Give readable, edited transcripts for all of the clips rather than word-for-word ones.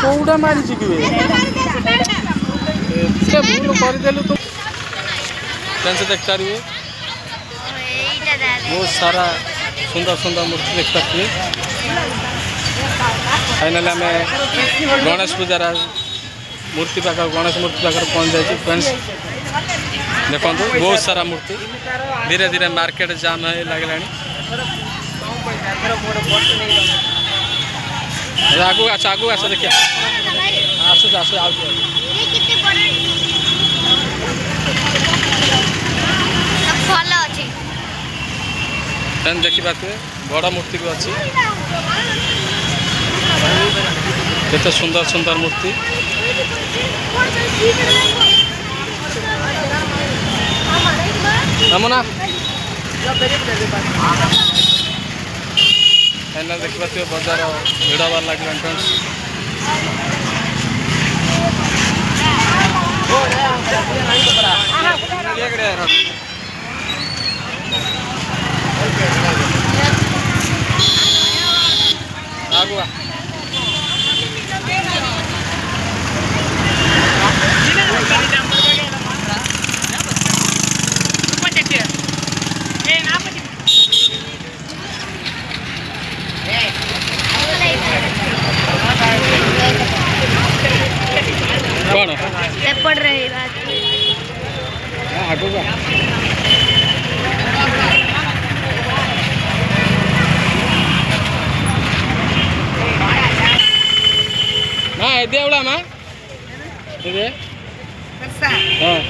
कौटा मारी कि भूल करदेलु तू से देख पारे बहुत सारा सुंदर सुंदर मूर्ति देख पारे। फाइनाली आम गणेश पूजार मूर्ति पाख गणेश मूर्ति पाखे पहुँच जाए फ्रेंड्स। देखो बहुत सारा मूर्ति धीरे धीरे मार्केट जाम लगे आगू आस देखिए आस देखी पारे बड़ मूर्ति भी अच्छी केते सुंदर सुंदर मूर्ति नमना देखी पारे बजार भिड़ हबार लगे फ्रेंड्स। आगुआ कौन पड़ रही बात ना देवड़ा माँ ಇದೆ ಹಾಂ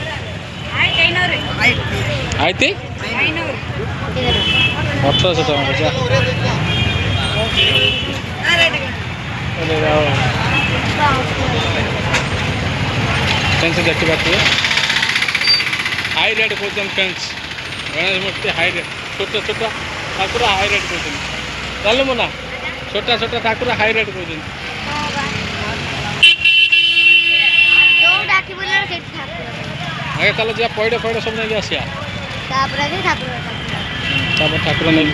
ಆಯ್ತು 1800 ಟଙ୍କା देखी पारे हाई रेट कौन फ्रेंड्स गणेश मूर्ति हाई रेट छोटा छोटा ठाकुर हाई रेट कौन चल मुना छोटा छोटा ठाकुर हाई रेट कौन आगे चल जा पैड़ पैड़ सब नहीं आसिया ठाकुर नहीं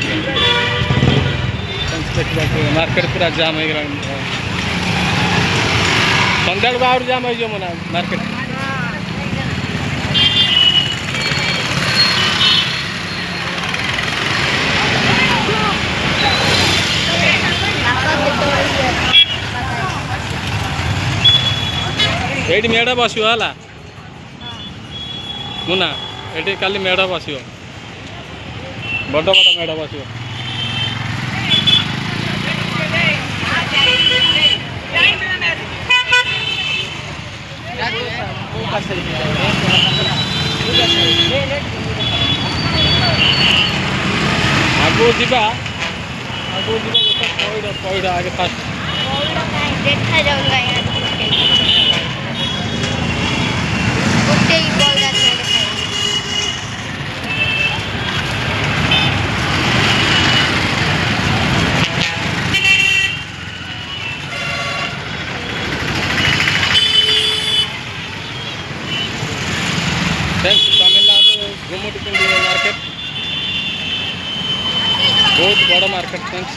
देखिए मार्केट पूरा जाम हो गला संध्या बाहर जाम हो मना मार्केट ये मेढ़ बस मुना ये काली मेढ़ बस बड़ बड़ मेढ़ बस आगू जा पैड़ आगे फास्ट देखा जाऊंगा तमिलनाडु गुम्मुडिपिंडी मार्केट बहुत बड़ा मार्केट फ्रेंड्स।